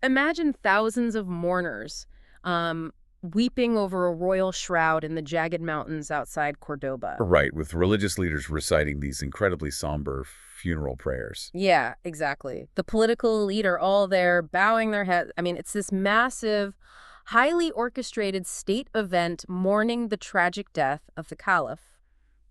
Imagine thousands of mourners weeping over a royal shroud in the jagged mountains outside Córdoba. Right, with religious leaders reciting these incredibly somber funeral prayers. Yeah, exactly. The political elite are all there, bowing their heads. I mean, it's this massive, highly orchestrated state event mourning the tragic death of the caliph.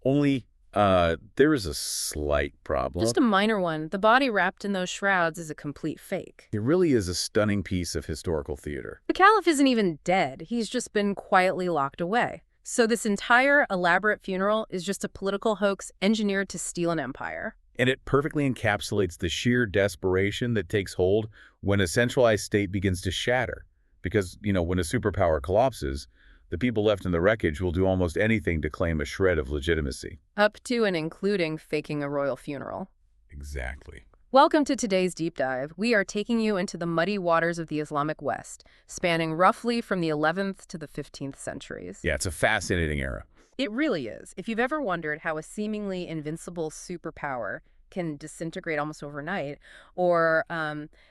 Only, there is a slight problem. Just a minor one. The body wrapped in those shrouds is a complete fake. It really is a stunning piece of historical theater. The caliph isn't even dead. He's just been quietly locked away. So this entire elaborate funeral is just a political hoax engineered to steal an empire. And it perfectly encapsulates the sheer desperation that takes hold when a centralized state begins to shatter. Because, when a superpower collapses, the people left in the wreckage will do almost anything to claim a shred of legitimacy. Up to and including faking a royal funeral. Exactly. Welcome to today's deep dive. We are taking you into the muddy waters of the Islamic West, spanning roughly from the 11th to the 15th centuries. Yeah, it's a fascinating era. It really is. If you've ever wondered how a seemingly invincible superpower can disintegrate almost overnight, or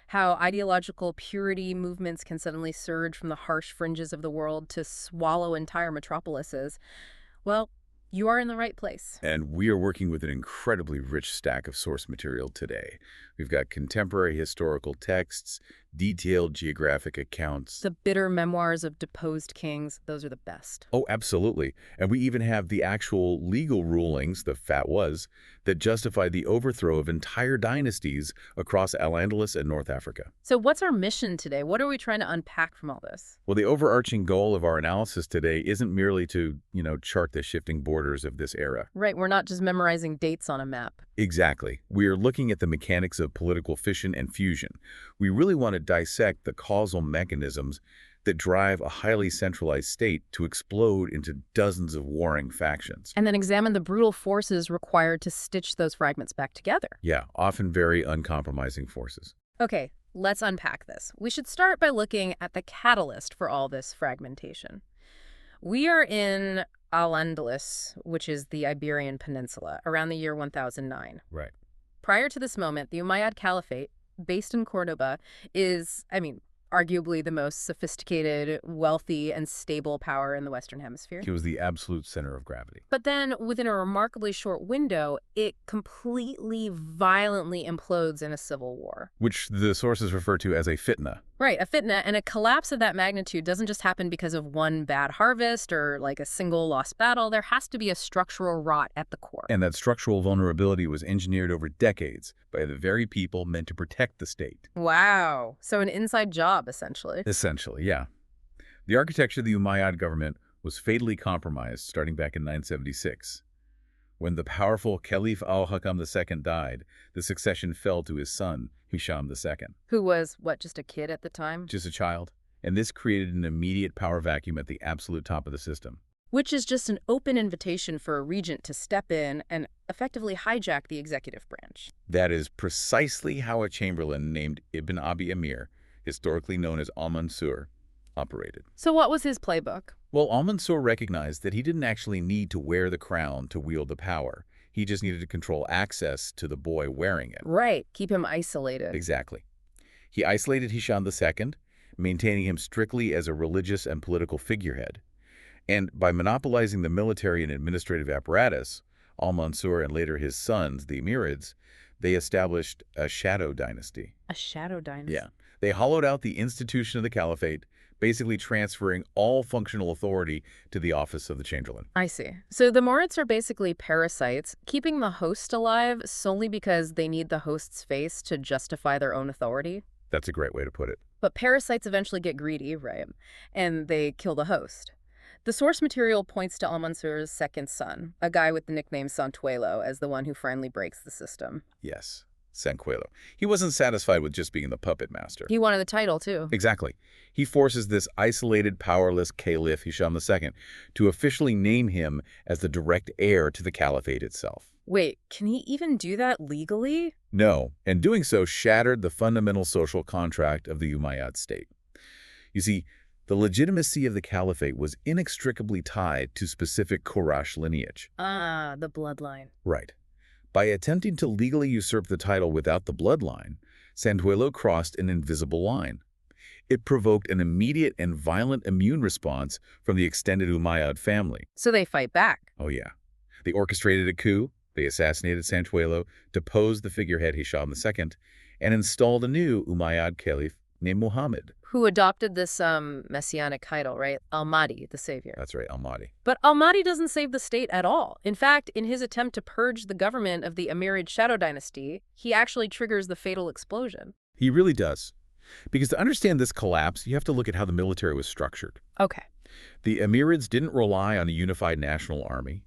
how ideological purity movements can suddenly surge from the harsh fringes of the world to swallow entire metropolises, well, you are in the right place. And we are working with an incredibly rich stack of source material today. We've got contemporary historical texts, detailed geographic accounts. The bitter memoirs of deposed kings, those are the best. Oh, absolutely. And we even have the actual legal rulings, the fatwas, that justify the overthrow of entire dynasties across al-Andalus and North Africa. So what's our mission today? What are we trying to unpack from all this? Well, the overarching goal of our analysis today isn't merely to, chart the shifting borders of this era. Right, we're not just memorizing dates on a map. Exactly. We are looking at the mechanics of political fission and fusion. We really want to dissect the causal mechanisms that drive a highly centralized state to explode into dozens of warring factions. And then examine the brutal forces required to stitch those fragments back together. Yeah, often very uncompromising forces. Okay, let's unpack this. We should start by looking at the catalyst for all this fragmentation. We are in al-Andalus, which is the Iberian Peninsula, around the year 1009. Right. Prior to this moment, the Umayyad Caliphate, based in Córdoba, is, arguably the most sophisticated, wealthy, and stable power in the Western Hemisphere. He was the absolute center of gravity. But then, within a remarkably short window, it completely, violently implodes in a civil war. Which the sources refer to as a fitna. Right, a fitna, and a collapse of that magnitude doesn't just happen because of one bad harvest or like a single lost battle. There has to be a structural rot at the core. And that structural vulnerability was engineered over decades by the very people meant to protect the state. Wow. So an inside job, essentially. Essentially, yeah. The architecture of the Umayyad government was fatally compromised starting back in 976. When the powerful Caliph al-Hakam II died, the succession fell to his son, Hisham II. Who was, just a kid at the time? Just a child. And this created an immediate power vacuum at the absolute top of the system. Which is just an open invitation for a regent to step in and effectively hijack the executive branch. That is precisely how a chamberlain named Ibn Abi Amir, historically known as al-Mansur, operated. So what was his playbook? Well, al-Mansur recognized that he didn't actually need to wear the crown to wield the power. He just needed to control access to the boy wearing it. Right. Keep him isolated. Exactly. He isolated Hisham II, maintaining him strictly as a religious and political figurehead. And by monopolizing the military and administrative apparatus, al-Mansur and later his sons, the Emirids, they established a shadow dynasty. A shadow dynasty? Yeah. They hollowed out the institution of the caliphate, basically transferring all functional authority to the office of the chamberlain. I see. So the Morids are basically parasites, keeping the host alive solely because they need the host's face to justify their own authority. That's a great way to put it. But parasites eventually get greedy, right? And they kill the host. The source material points to al-Mansur's second son, a guy with the nickname Santuelo, as the one who finally breaks the system. Yes, Santuelo. He wasn't satisfied with just being the puppet master. He wanted the title, too. Exactly. He forces this isolated, powerless caliph, Hisham II, to officially name him as the direct heir to the caliphate itself. Wait, can he even do that legally? No, and doing so shattered the fundamental social contract of the Umayyad state. You see, the legitimacy of the caliphate was inextricably tied to specific Quraysh lineage. Ah, the bloodline. Right. By attempting to legally usurp the title without the bloodline, Santuelo crossed an invisible line. It provoked an immediate and violent immune response from the extended Umayyad family. So they fight back. Oh yeah. They orchestrated a coup, they assassinated Sanchuelo, deposed the figurehead Hisham II, and installed a new Umayyad Caliph named Muhammad. Who adopted this messianic title, right? Al-Mahdi, the savior. That's right, al-Mahdi. But al-Mahdi doesn't save the state at all. In fact, in his attempt to purge the government of the Umayyad shadow dynasty, he actually triggers the fatal explosion. He really does. Because to understand this collapse, you have to look at how the military was structured. Okay. The Emirates didn't rely on a unified national army.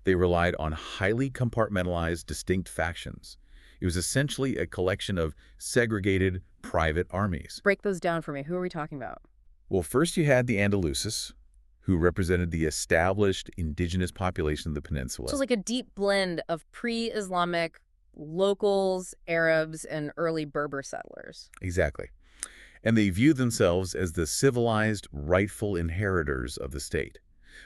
They relied on highly compartmentalized, distinct factions. It was essentially a collection of segregated, private armies. Break those down for me. Who are we talking about? Well, first you had the Andalusis, who represented the established indigenous population of the peninsula. So it's like a deep blend of pre-Islamic locals, Arabs, and early Berber settlers. Exactly. And they viewed themselves as the civilized, rightful inheritors of the state.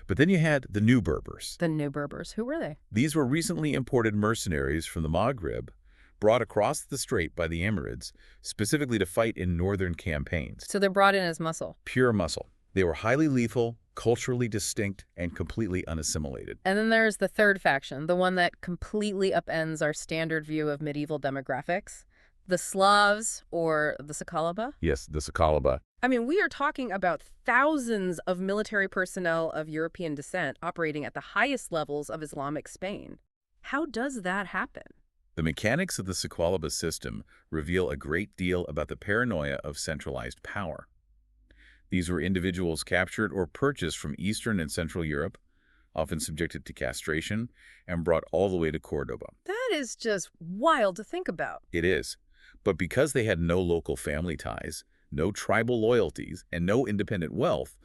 But then you had the New Berbers. The New Berbers. Who were they? These were recently imported mercenaries from the Maghrib, brought across the strait by the Emirates, specifically to fight in northern campaigns. So they're brought in as muscle. Pure muscle. They were highly lethal, culturally distinct, and completely unassimilated. And then there's the third faction, the one that completely upends our standard view of medieval demographics. The Slavs, or the Sakalaba? Yes, the Sakalaba. I mean, we are talking about thousands of military personnel of European descent operating at the highest levels of Islamic Spain. How does that happen? The mechanics of the Sakalaba system reveal a great deal about the paranoia of centralized power. These were individuals captured or purchased from Eastern and Central Europe, often subjected to castration, and brought all the way to Córdoba. That is just wild to think about. It is. But because they had no local family ties, no tribal loyalties, and no independent wealth,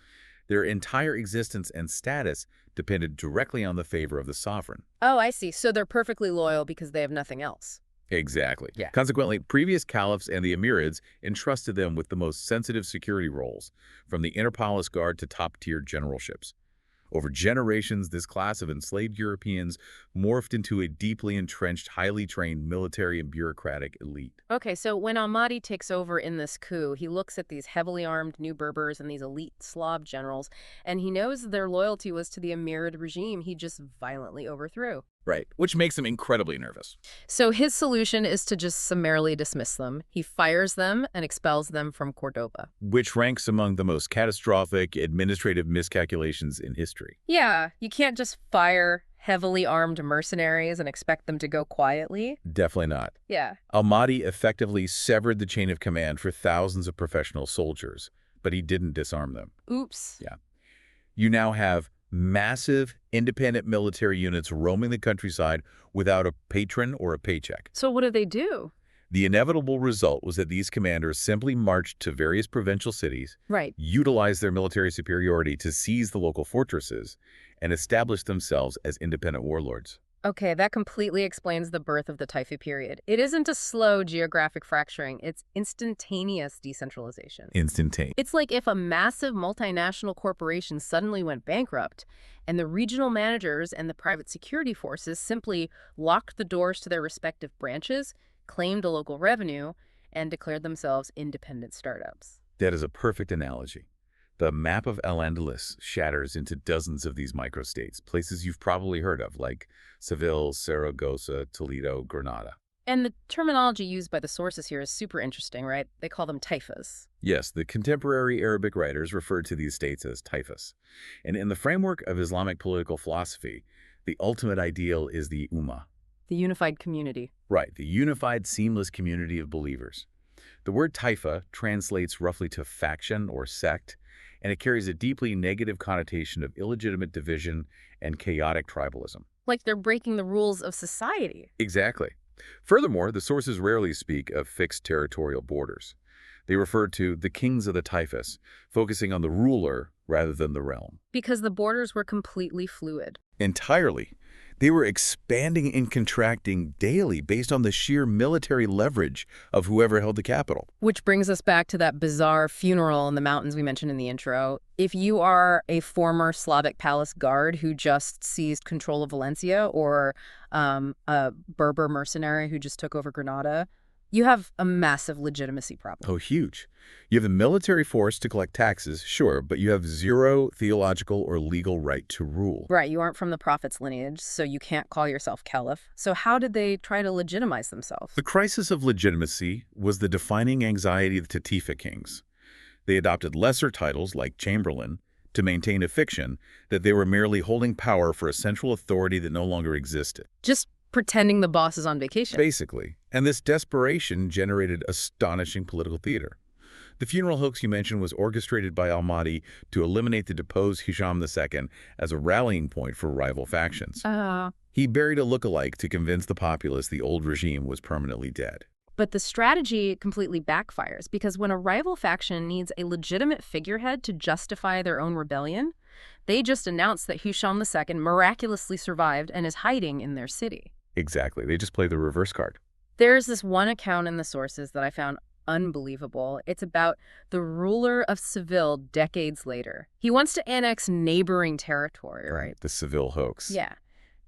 their entire existence and status depended directly on the favor of the sovereign. Oh, I see. So they're perfectly loyal because they have nothing else. Exactly. Yeah. Consequently, previous caliphs and the emirads entrusted them with the most sensitive security roles, from the inner palace guard to top-tier generalships. Over generations, this class of enslaved Europeans morphed into a deeply entrenched, highly trained military and bureaucratic elite. Okay, so when al-Mahdi takes over in this coup, he looks at these heavily armed New Berbers and these elite Slav generals, and he knows their loyalty was to the Emirid regime he just violently overthrew. Right, which makes him incredibly nervous. So his solution is to just summarily dismiss them. He fires them and expels them from Córdoba. Which ranks among the most catastrophic administrative miscalculations in history. Yeah, you can't just fire heavily armed mercenaries and expect them to go quietly. Definitely not. Yeah. Al-Mahdi effectively severed the chain of command for thousands of professional soldiers, but he didn't disarm them. Oops. Yeah. You now have massive independent military units roaming the countryside without a patron or a paycheck. So what do they do? The inevitable result was that these commanders simply marched to various provincial cities, Right. utilized their military superiority to seize the local fortresses, and establish themselves as independent warlords. Okay, that completely explains the birth of the Taifa period. It isn't a slow geographic fracturing, it's instantaneous decentralization. Instantaneous. It's like if a massive multinational corporation suddenly went bankrupt, and the regional managers and the private security forces simply locked the doors to their respective branches, claimed a local revenue, and declared themselves independent startups. That is a perfect analogy. The map of al-Andalus shatters into dozens of these microstates, places you've probably heard of, like Seville, Saragossa, Toledo, Granada. And the terminology used by the sources here is super interesting, right? They call them taifas. Yes, the contemporary Arabic writers refer to these states as taifas. And in the framework of Islamic political philosophy, the ultimate ideal is the ummah. The unified community. Right, the unified, seamless community of believers. The word taifa translates roughly to faction or sect, and it carries a deeply negative connotation of illegitimate division and chaotic tribalism. Like they're breaking the rules of society. Exactly. Furthermore, the sources rarely speak of fixed territorial borders. They refer to the kings of the taifas, focusing on the ruler rather than the realm. Because the borders were completely fluid. Entirely. They were expanding and contracting daily based on the sheer military leverage of whoever held the capital. Which brings us back to that bizarre funeral in the mountains we mentioned in the intro. If you are a former Slavic palace guard who just seized control of Valencia, or a Berber mercenary who just took over Granada, You have a massive legitimacy problem. Oh, huge. You have the military force to collect taxes, sure, but you have zero theological or legal right to rule. Right, you aren't from the prophet's lineage, so you can't call yourself caliph. So how did they try to legitimize themselves? The crisis of legitimacy was the defining anxiety of the Taifa kings. They adopted lesser titles, like Chamberlain, to maintain a fiction that they were merely holding power for a central authority that no longer existed. Just pretending the boss is on vacation. Basically. And this desperation generated astonishing political theater. The funeral hoax you mentioned was orchestrated by Almoravid to eliminate the deposed Hisham II as a rallying point for rival factions. He buried a look-alike to convince the populace the old regime was permanently dead. But the strategy completely backfires because when a rival faction needs a legitimate figurehead to justify their own rebellion, they just announce that Hisham II miraculously survived and is hiding in their city. Exactly. They just play the reverse card. There's this one account in the sources that I found unbelievable. It's about the ruler of Seville decades later. He wants to annex neighboring territory, right? The Seville hoax. Yeah.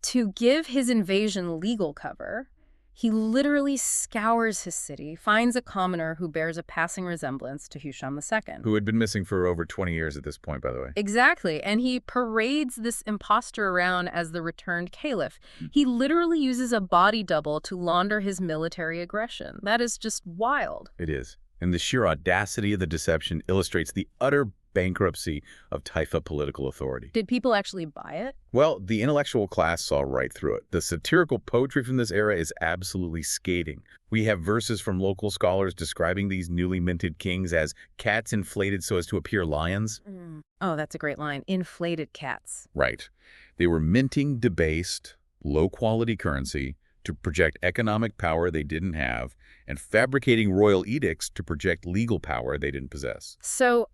To give his invasion legal cover, he literally scours his city, finds a commoner who bears a passing resemblance to Hisham II. Who had been missing for over 20 years at this point, by the way. Exactly. And he parades this imposter around as the returned caliph. He literally uses a body double to launder his military aggression. That is just wild. It is. And the sheer audacity of the deception illustrates the utter bankruptcy of Taifa political authority. Did people actually buy it? Well, the intellectual class saw right through it. The satirical poetry from this era is absolutely scathing. We have verses from local scholars describing these newly minted kings as cats inflated so as to appear lions. Oh, that's a great line. Inflated cats. Right. They were minting debased, low-quality currency to project economic power they didn't have, and fabricating royal edicts to project legal power they didn't possess. So,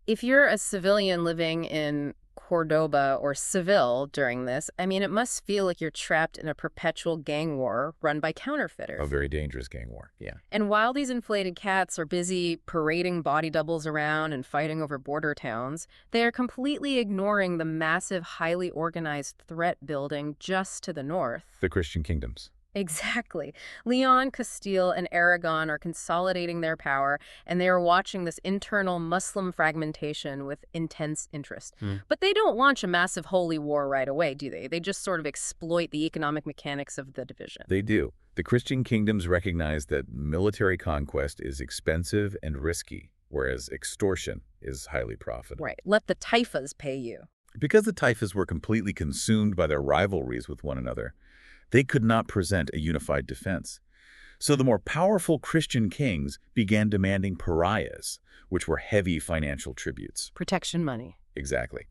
if you're a civilian living in Córdoba or Seville during this, I mean, it must feel like you're trapped in a perpetual gang war run by counterfeiters. A very dangerous gang war, yeah. And while these inflated cats are busy parading body doubles around and fighting over border towns, they are completely ignoring the massive, highly organized threat building just to the north. The Christian kingdoms. Exactly. Leon, Castile, and Aragon are consolidating their power, and they are watching this internal Muslim fragmentation with intense interest. But they don't launch a massive holy war right away, do they? They just sort of exploit the economic mechanics of the division. They do. The Christian kingdoms recognize that military conquest is expensive and risky, whereas extortion is highly profitable. Right. Let the Taifas pay you. Because the Taifas were completely consumed by their rivalries with one another, they could not present a unified defense. So the more powerful Christian kings began demanding pariahs, which were heavy financial tributes. Protection money. Exactly.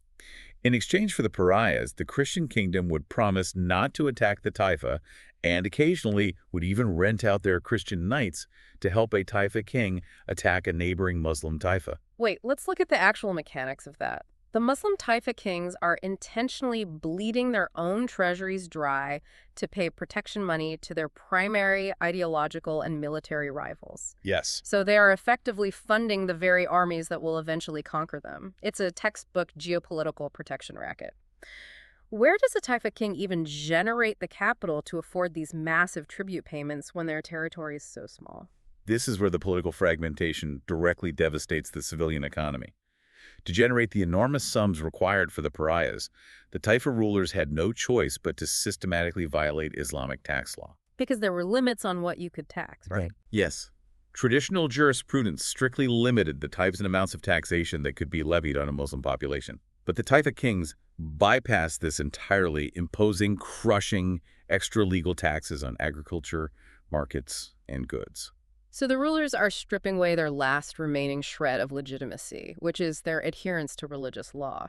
In exchange for the pariahs, the Christian kingdom would promise not to attack the Taifa and occasionally would even rent out their Christian knights to help a Taifa king attack a neighboring Muslim Taifa. Wait, let's look at the actual mechanics of that. The Muslim Taifa kings are intentionally bleeding their own treasuries dry to pay protection money to their primary ideological and military rivals. Yes. So they are effectively funding the very armies that will eventually conquer them. It's a textbook geopolitical protection racket. Where does a Taifa king even generate the capital to afford these massive tribute payments when their territory is so small? This is where the political fragmentation directly devastates the civilian economy. To generate the enormous sums required for the pariahs, the Taifa rulers had no choice but to systematically violate Islamic tax law. Because there were limits on what you could tax, right? Yes. Traditional jurisprudence strictly limited the types and amounts of taxation that could be levied on a Muslim population. But the Taifa kings bypassed this entirely, imposing crushing extra-legal taxes on agriculture, markets, and goods. So the rulers are stripping away their last remaining shred of legitimacy, which is their adherence to religious law.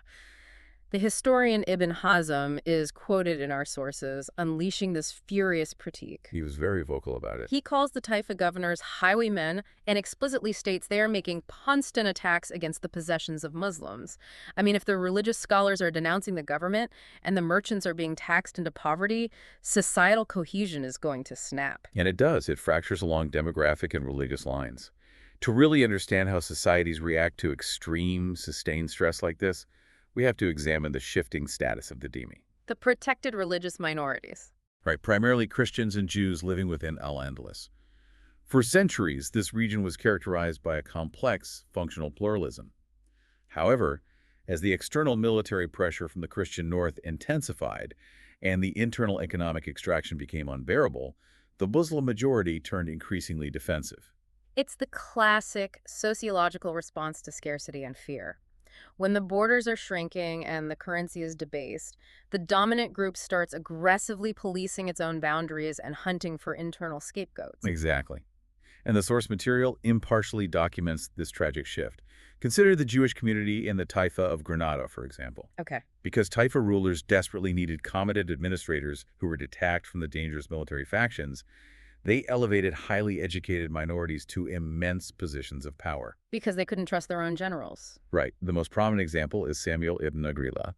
The historian Ibn Hazm is quoted in our sources unleashing this furious critique. He was very vocal about it. He calls the Taifa governors highwaymen and explicitly states they are making constant attacks against the possessions of Muslims. I mean, if the religious scholars are denouncing the government and the merchants are being taxed into poverty, societal cohesion is going to snap. And it does. It fractures along demographic and religious lines. To really understand how societies react to extreme, sustained stress like this, we have to examine the shifting status of the dhimmi. The protected religious minorities. Right, primarily Christians and Jews living within al-Andalus. For centuries, this region was characterized by a complex functional pluralism. However, as the external military pressure from the Christian North intensified and the internal economic extraction became unbearable, the Muslim majority turned increasingly defensive. It's the classic sociological response to scarcity and fear. When the borders are shrinking and the currency is debased, the dominant group starts aggressively policing its own boundaries and hunting for internal scapegoats. Exactly. And the source material impartially documents this tragic shift. Consider the Jewish community in the Taifa of Granada, for example. Okay. Because Taifa rulers desperately needed competent administrators who were detached from the dangerous military factions, they elevated highly educated minorities to immense positions of power. Because they couldn't trust their own generals. Right. The most prominent example is Samuel ibn Agrila.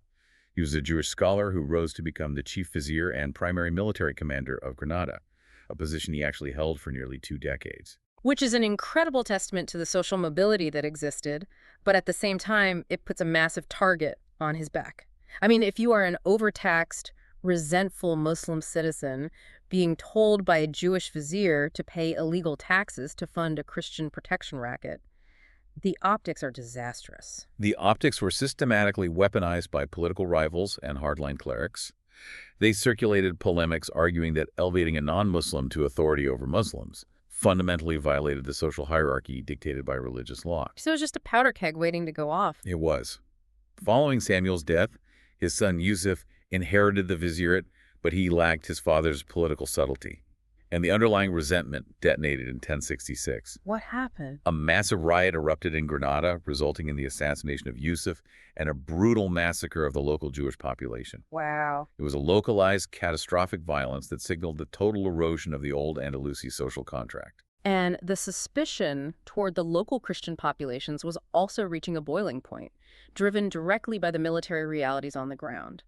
He was a Jewish scholar who rose to become the chief vizier and primary military commander of Granada, a position he actually held for nearly 2 decades. Which is an incredible testament to the social mobility that existed, but at the same time, it puts a massive target on his back. I mean, if you are an overtaxed, resentful Muslim citizen being told by a Jewish vizier to pay illegal taxes to fund a Christian protection racket, the optics are disastrous. The optics were systematically weaponized by political rivals and hardline clerics. They circulated polemics arguing that elevating a non-Muslim to authority over Muslims fundamentally violated the social hierarchy dictated by religious law. So it was just a powder keg waiting to go off. It was. Following Samuel's death, his son Yusuf inherited the vizierate, but he lacked his father's political subtlety. And the underlying resentment detonated in 1066. What happened? A massive riot erupted in Granada, resulting in the assassination of Yusuf and a brutal massacre of the local Jewish population. Wow. It was a localized, catastrophic violence that signaled the total erosion of the old Andalusi social contract. And the suspicion toward the local Christian populations was also reaching a boiling point, driven directly by the military realities on the ground.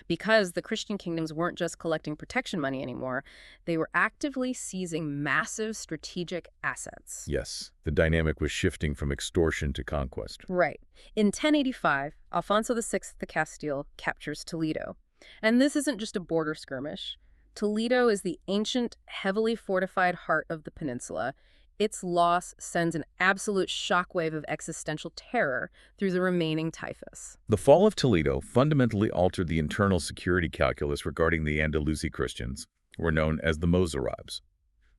Because the Christian kingdoms weren't just collecting protection money anymore, they were actively seizing massive strategic assets. Yes, the dynamic was shifting from extortion to conquest. Right. In 1085, Alfonso VI the Castile captures Toledo. And this isn't just a border skirmish. Toledo is the ancient, heavily fortified heart of the peninsula. Its loss sends an absolute shockwave of existential terror through the remaining Taifas. The fall of Toledo fundamentally altered the internal security calculus regarding the Andalusi Christians, who were known as the Mozarabs.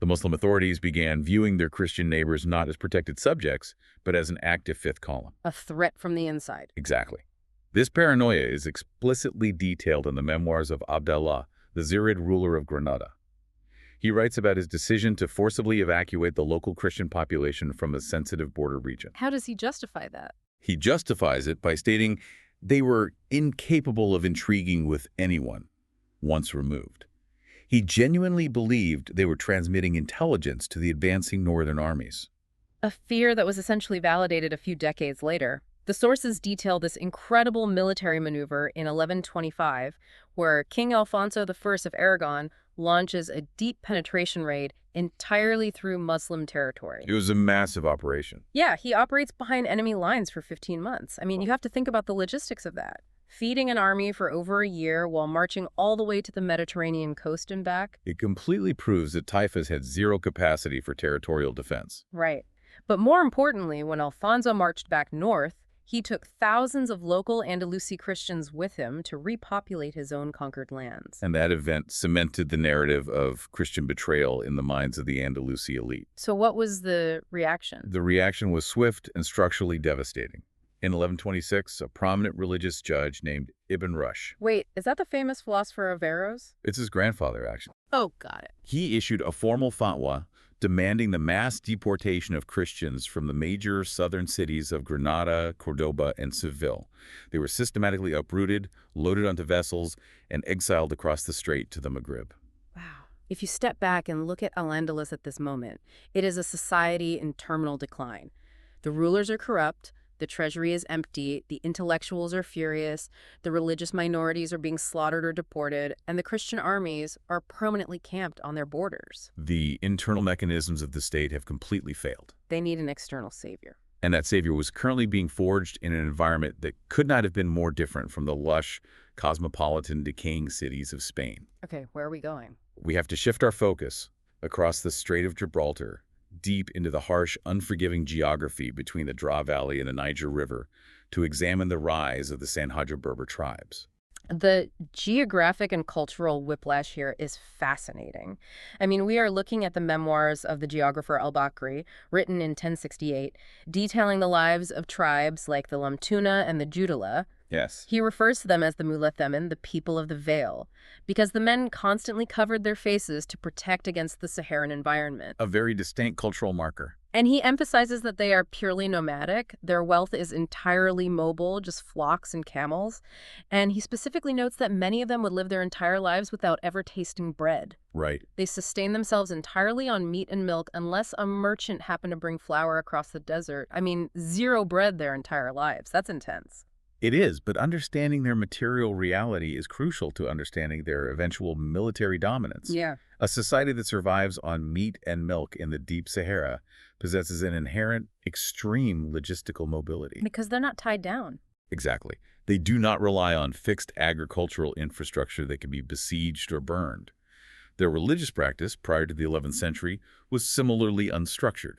The Muslim authorities began viewing their Christian neighbors not as protected subjects, but as an active fifth column. A threat from the inside. Exactly. This paranoia is explicitly detailed in the memoirs of Abdallah, the Zirid ruler of Granada. He writes about his decision to forcibly evacuate the local Christian population from a sensitive border region. How does he justify that? He justifies it by stating they were incapable of intriguing with anyone once removed. He genuinely believed they were transmitting intelligence to the advancing northern armies. A fear that was essentially validated a few decades later. The sources detail this incredible military maneuver in 1125, where King Alfonso I of Aragon launches a deep penetration raid entirely through Muslim territory. It was a massive operation. Yeah, he operates behind enemy lines for 15 months. I mean, you have to think about the logistics of that. Feeding an army for over a year while marching all the way to the Mediterranean coast and back. It completely proves that Taifas had zero capacity for territorial defense. Right. But more importantly, when Alfonso marched back north, he took thousands of local Andalusi Christians with him to repopulate his own conquered lands. And that event cemented the narrative of Christian betrayal in the minds of the Andalusi elite. So what was the reaction? The reaction was swift and structurally devastating. In 1126, a prominent religious judge named Ibn Rushd. Wait, is that the famous philosopher Averroes? It's his grandfather, actually. Oh, got it. He issued a formal fatwa demanding the mass deportation of Christians from the major southern cities of Granada, Córdoba, and Seville. They were systematically uprooted, loaded onto vessels, and exiled across the strait to the Maghrib. Wow. If you step back and look at al-Andalus at this moment, it is a society in terminal decline. The rulers are corrupt, the treasury is empty, the intellectuals are furious, the religious minorities are being slaughtered or deported, and the Christian armies are permanently camped on their borders. The internal mechanisms of the state have completely failed. They need an external savior. And that savior was currently being forged in an environment that could not have been more different from the lush, cosmopolitan, decaying cities of Spain. Okay, where are we going? We have to shift our focus across the Strait of Gibraltar, deep into the harsh, unforgiving geography between the Dra Valley and the Niger River to examine the rise of the Sanhaja Berber tribes. The geographic and cultural whiplash here is fascinating. I mean, we are looking at the memoirs of the geographer al-Bakri, written in 1068, detailing the lives of tribes like the Lamtuna and the Judala. Yes. He refers to them as the Mulethemin, the people of the veil, because the men constantly covered their faces to protect against the Saharan environment. A very distinct cultural marker. And he emphasizes that they are purely nomadic. Their wealth is entirely mobile, just flocks and camels. And he specifically notes that many of them would live their entire lives without ever tasting bread. Right. They sustain themselves entirely on meat and milk unless a merchant happened to bring flour across the desert. I mean, zero bread their entire lives. That's intense. It is, but understanding their material reality is crucial to understanding their eventual military dominance. Yeah. A society that survives on meat and milk in the deep Sahara possesses an inherent, extreme logistical mobility. Because they're not tied down. Exactly. They do not rely on fixed agricultural infrastructure that can be besieged or burned. Their religious practice, prior to the 11th century, was similarly unstructured.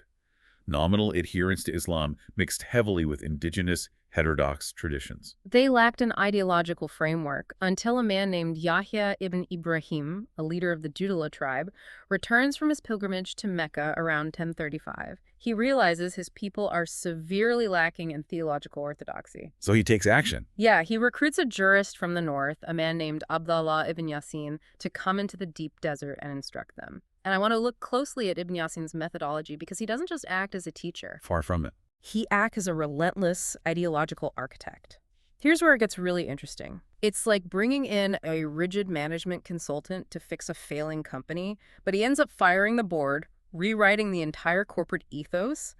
Nominal adherence to Islam mixed heavily with indigenous, heterodox traditions. They lacked an ideological framework until a man named Yahya ibn Ibrahim, a leader of the Judala tribe, returns from his pilgrimage to Mecca around 1035. He realizes his people are severely lacking in theological orthodoxy. So he takes action. Yeah, he recruits a jurist from the north, a man named Abdallah ibn Yasin, to come into the deep desert and instruct them. And I want to look closely at Ibn Yasin's methodology because he doesn't just act as a teacher. Far from it. He acts as a relentless ideological architect. Here's where it gets really interesting. It's like bringing in a rigid management consultant to fix a failing company, but he ends up firing the board, rewriting the entire corporate ethos,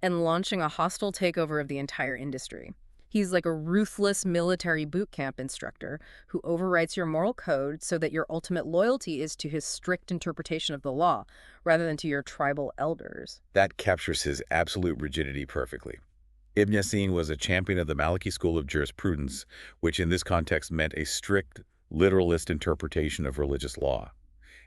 and launching a hostile takeover of the entire industry. He's like a ruthless military boot camp instructor who overwrites your moral code so that your ultimate loyalty is to his strict interpretation of the law, rather than to your tribal elders. That captures his absolute rigidity perfectly. Ibn Yasin was a champion of the Mālikī school of jurisprudence, which in this context meant a strict, literalist interpretation of religious law.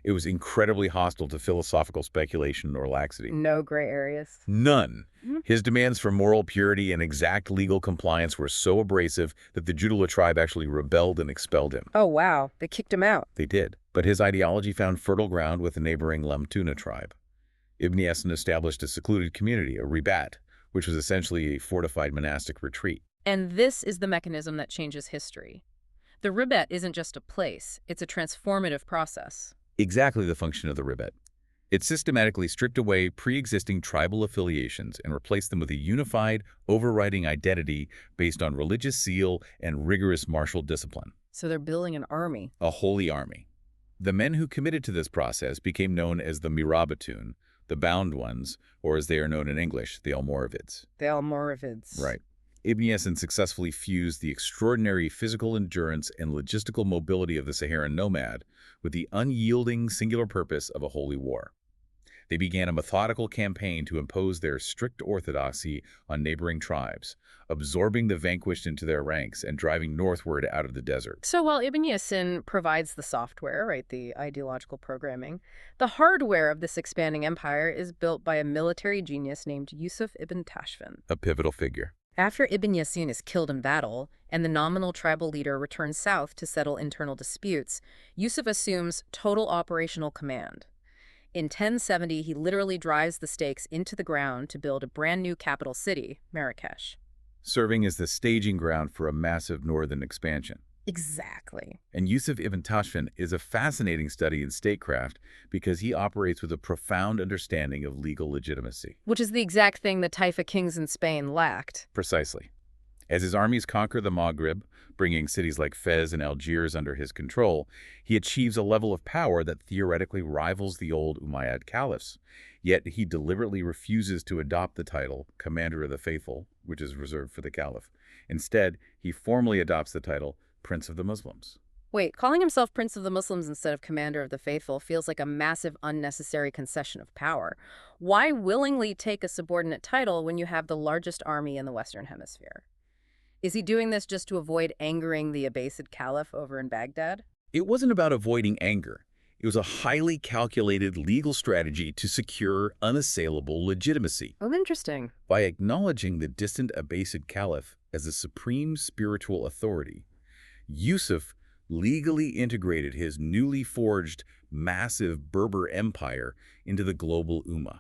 It was incredibly hostile to philosophical speculation or laxity. No gray areas. None. His demands for moral purity and exact legal compliance were so abrasive that the Judala tribe actually rebelled and expelled him. Oh, wow. They kicked him out. They did. But his ideology found fertile ground with the neighboring Lamtuna tribe. Ibn Yasin established a secluded community, a ribat, which was essentially a fortified monastic retreat. And this is the mechanism that changes history. The ribat isn't just a place. It's a transformative process. Exactly the function of the ribat. It systematically stripped away pre-existing tribal affiliations and replaced them with a unified, overriding identity based on religious zeal and rigorous martial discipline. So they're building an army. A holy army. The men who committed to this process became known as the Mirabatun, the Bound Ones, or as they are known in English, the Almoravids. The Almoravids. Right. Ibn Yasin successfully fused the extraordinary physical endurance and logistical mobility of the Saharan nomad with the unyielding singular purpose of a holy war. They began a methodical campaign to impose their strict orthodoxy on neighboring tribes, absorbing the vanquished into their ranks and driving northward out of the desert. So while Ibn Yasin provides the software, right, the ideological programming, the hardware of this expanding empire is built by a military genius named Yusuf ibn Tashfin. A pivotal figure. After Ibn Yasin is killed in battle and the nominal tribal leader returns south to settle internal disputes, Yusuf assumes total operational command. In 1070, he literally drives the stakes into the ground to build a brand new capital city, Marrakesh. Serving as the staging ground for a massive northern expansion. Exactly. And Yusuf ibn Tashfin is a fascinating study in statecraft because he operates with a profound understanding of legal legitimacy. Which is the exact thing the Taifa kings in Spain lacked. Precisely. As his armies conquer the Maghrib, bringing cities like Fez and Algiers under his control, he achieves a level of power that theoretically rivals the old Umayyad Caliphs. Yet he deliberately refuses to adopt the title Commander of the Faithful, which is reserved for the Caliph. Instead, he formally adopts the title Prince of the Muslims. Wait, calling himself Prince of the Muslims instead of Commander of the Faithful feels like a massive unnecessary concession of power. Why willingly take a subordinate title when you have the largest army in the Western Hemisphere? Is he doing this just to avoid angering the Abbasid Caliph over in Baghdad? It wasn't about avoiding anger. It was a highly calculated legal strategy to secure unassailable legitimacy. Oh, interesting. By acknowledging the distant Abbasid Caliph as the supreme spiritual authority, Yusuf legally integrated his newly forged massive Berber empire into the global Ummah.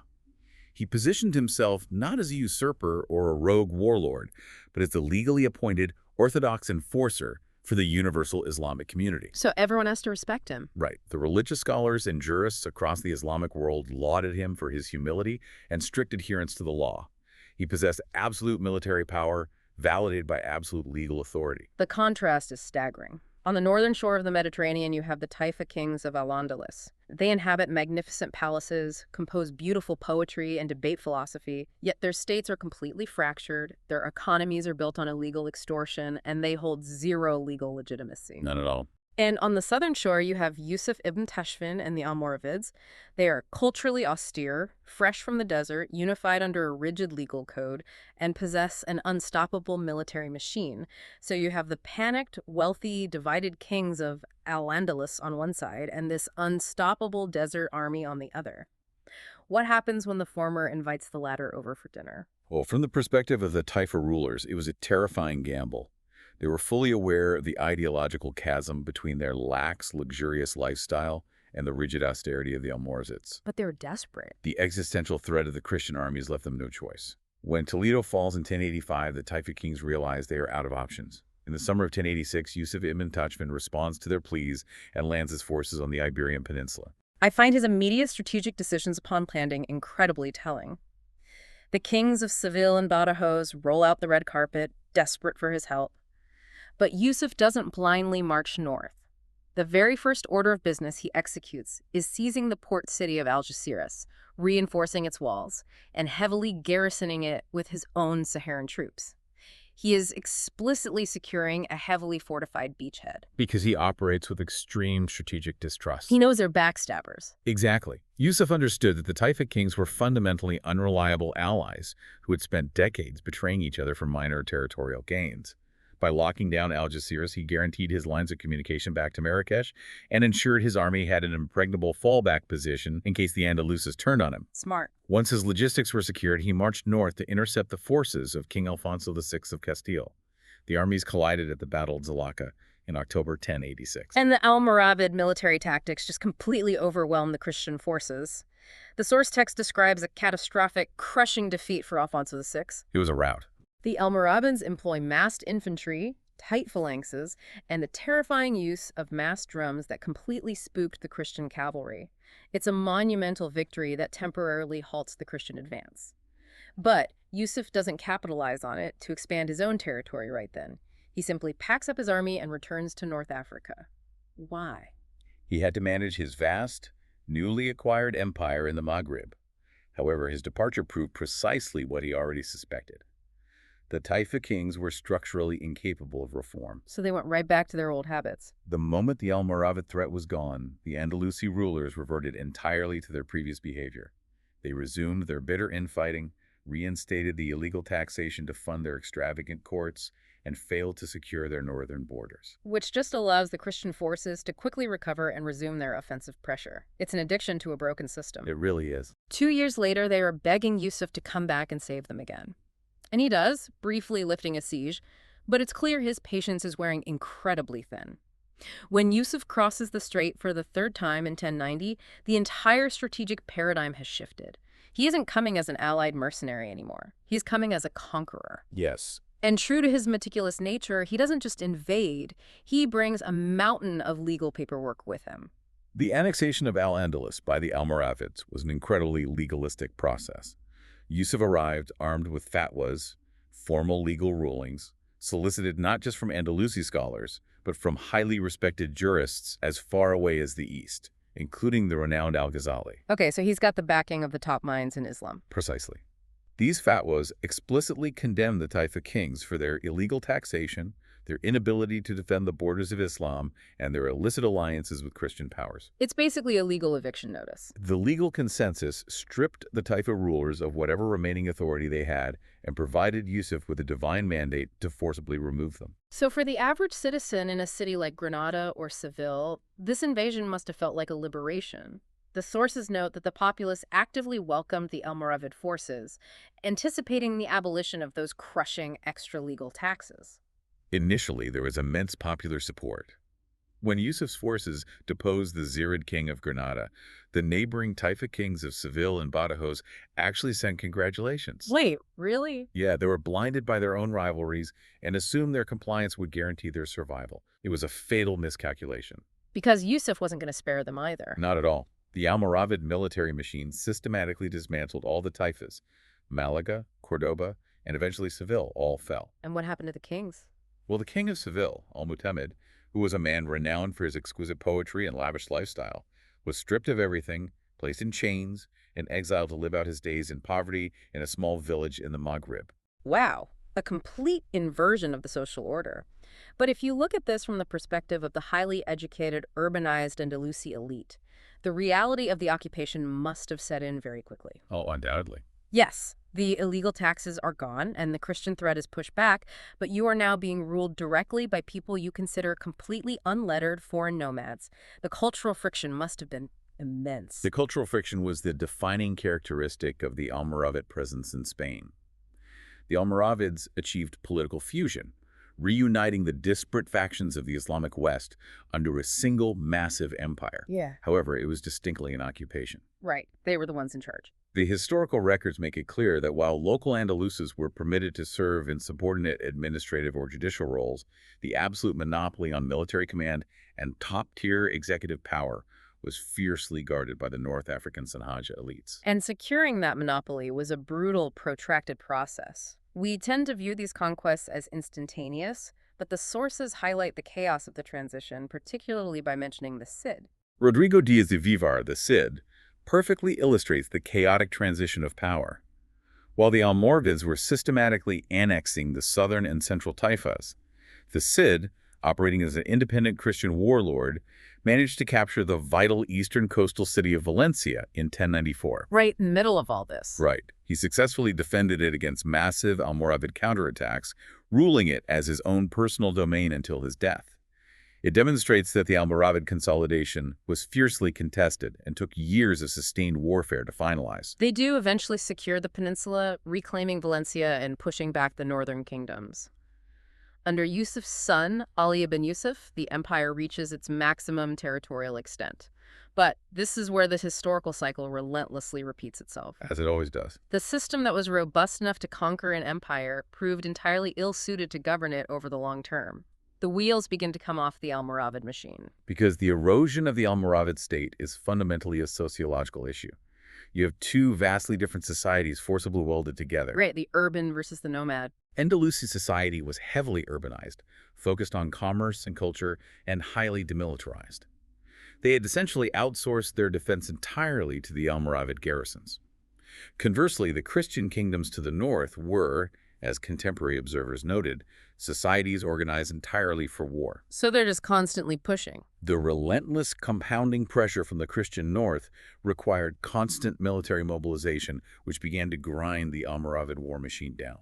He positioned himself not as a usurper or a rogue warlord, but as the legally appointed orthodox enforcer for the universal Islamic community. So everyone has to respect him. Right. The religious scholars and jurists across the Islamic world lauded him for his humility and strict adherence to the law. He possessed absolute military power, validated by absolute legal authority. The contrast is staggering. On the northern shore of the Mediterranean, you have the Taifa kings of al-Andalus. They inhabit magnificent palaces, compose beautiful poetry, and debate philosophy, yet their states are completely fractured, their economies are built on illegal extortion, and they hold zero legal legitimacy. None at all. And on the southern shore, you have Yusuf ibn Tashfin and the Almoravids. They are culturally austere, fresh from the desert, unified under a rigid legal code, and possess an unstoppable military machine. So you have the panicked, wealthy, divided kings of al-Andalus on one side, and this unstoppable desert army on the other. What happens when the former invites the latter over for dinner? Well, from the perspective of the Taifa rulers, it was a terrifying gamble. They were fully aware of the ideological chasm between their lax, luxurious lifestyle and the rigid austerity of the Almoravids. But they're desperate. The existential threat of the Christian armies left them no choice. When Toledo falls in 1085, the Taifa kings realize they are out of options. In the summer of 1086, Yusuf ibn Tashfin responds to their pleas and lands his forces on the Iberian Peninsula. I find his immediate strategic decisions upon landing incredibly telling. The kings of Seville and Badajoz roll out the red carpet, desperate for his help. But Yusuf doesn't blindly march north. The very first order of business he executes is seizing the port city of Algeciras, reinforcing its walls, and heavily garrisoning it with his own Saharan troops. He is explicitly securing a heavily fortified beachhead. Because he operates with extreme strategic distrust. He knows they're backstabbers. Exactly. Yusuf understood that the Taifa kings were fundamentally unreliable allies who had spent decades betraying each other for minor territorial gains. By locking down Algeciras, he guaranteed his lines of communication back to Marrakesh and ensured his army had an impregnable fallback position in case the Andaluses turned on him. Smart. Once his logistics were secured, he marched north to intercept the forces of King Alfonso VI of Castile. The armies collided at the Battle of Zalaca in October 1086. And the Almoravid military tactics just completely overwhelmed the Christian forces. The source text describes a catastrophic, crushing defeat for Alfonso VI. It was a rout. The Almoravids employ massed infantry, tight phalanxes, and the terrifying use of massed drums that completely spooked the Christian cavalry. It's a monumental victory that temporarily halts the Christian advance. But Yusuf doesn't capitalize on it to expand his own territory right then. He simply packs up his army and returns to North Africa. Why? He had to manage his vast, newly acquired empire in the Maghrib. However, his departure proved precisely what he already suspected. The Taifa kings were structurally incapable of reform. So they went right back to their old habits. The moment the Almoravid threat was gone, the Andalusi rulers reverted entirely to their previous behavior. They resumed their bitter infighting, reinstated the illegal taxation to fund their extravagant courts, and failed to secure their northern borders. Which just allows the Christian forces to quickly recover and resume their offensive pressure. It's an addiction to a broken system. It really is. 2 years later, they are begging Yusuf to come back and save them again. And he does, briefly lifting a siege, but it's clear his patience is wearing incredibly thin. When Yusuf crosses the strait for the third time in 1090, the entire strategic paradigm has shifted. He isn't coming as an allied mercenary anymore. He's coming as a conqueror. Yes. And true to his meticulous nature, he doesn't just invade, he brings a mountain of legal paperwork with him. The annexation of al-Andalus by the Almoravids was an incredibly legalistic process. Yusuf arrived armed with fatwas, formal legal rulings, solicited not just from Andalusi scholars, but from highly respected jurists as far away as the East, including the renowned al-Ghazali. Okay, so he's got the backing of the top minds in Islam. Precisely. These fatwas explicitly condemned the Taifa kings for their illegal taxation, their inability to defend the borders of Islam, and their illicit alliances with Christian powers. It's basically a legal eviction notice. The legal consensus stripped the Taifa rulers of whatever remaining authority they had and provided Yusuf with a divine mandate to forcibly remove them. So for the average citizen in a city like Granada or Seville, this invasion must have felt like a liberation. The sources note that the populace actively welcomed the Almoravid forces, anticipating the abolition of those crushing extra-legal taxes. Initially, there was immense popular support. When Yusuf's forces deposed the Zirid king of Granada, the neighboring Taifa kings of Seville and Badajoz actually sent congratulations. Wait, really? Yeah, they were blinded by their own rivalries and assumed their compliance would guarantee their survival. It was a fatal miscalculation. Because Yusuf wasn't going to spare them either. Not at all. The Almoravid military machine systematically dismantled all the Taifas. Malaga, Córdoba, and eventually Seville all fell. And what happened to the kings? Well, the king of Seville, al-Mu'tamid, who was a man renowned for his exquisite poetry and lavish lifestyle, was stripped of everything, placed in chains, and exiled to live out his days in poverty in a small village in the Maghrib. Wow, a complete inversion of the social order. But if you look at this from the perspective of the highly educated, urbanized Andalusi elite, the reality of the occupation must have set in very quickly. Oh, undoubtedly. Yes, the illegal taxes are gone and the Christian threat is pushed back, but you are now being ruled directly by people you consider completely unlettered foreign nomads. The cultural friction must have been immense. The cultural friction was the defining characteristic of the Almoravid presence in Spain. The Almoravids achieved political fusion, reuniting the disparate factions of the Islamic West under a single massive empire. Yeah. However, it was distinctly an occupation. Right. They were the ones in charge. The historical records make it clear that while local Andaluses were permitted to serve in subordinate administrative or judicial roles, the absolute monopoly on military command and top-tier executive power was fiercely guarded by the North African Sanhaja elites. And securing that monopoly was a brutal, protracted process. We tend to view these conquests as instantaneous, but the sources highlight the chaos of the transition, particularly by mentioning the Cid. Rodrigo Díaz de Vivar, the Cid, perfectly illustrates the chaotic transition of power. While the Almoravids were systematically annexing the southern and central Taifas, the Cid, operating as an independent Christian warlord, managed to capture the vital eastern coastal city of Valencia in 1094. Right in the middle of all this. Right. He successfully defended it against massive Almoravid counterattacks, ruling it as his own personal domain until his death. It demonstrates that the Almoravid consolidation was fiercely contested and took years of sustained warfare to finalize. They do eventually secure the peninsula, reclaiming Valencia and pushing back the northern kingdoms. Under Yusuf's son, Ali ibn Yusuf, the empire reaches its maximum territorial extent. But this is where the historical cycle relentlessly repeats itself. As it always does. The system that was robust enough to conquer an empire proved entirely ill-suited to govern it over the long term. The wheels begin to come off the Almoravid machine. Because the erosion of the Almoravid state is fundamentally a sociological issue. You have two vastly different societies forcibly welded together. Right, the urban versus the nomad. Andalusi society was heavily urbanized, focused on commerce and culture, and highly demilitarized. They had essentially outsourced their defense entirely to the Almoravid garrisons. Conversely, the Christian kingdoms to the north were, as contemporary observers noted, societies organized entirely for war. So they're just constantly pushing. The relentless compounding pressure from the Christian north required constant military mobilization, which began to grind the Almoravid war machine down.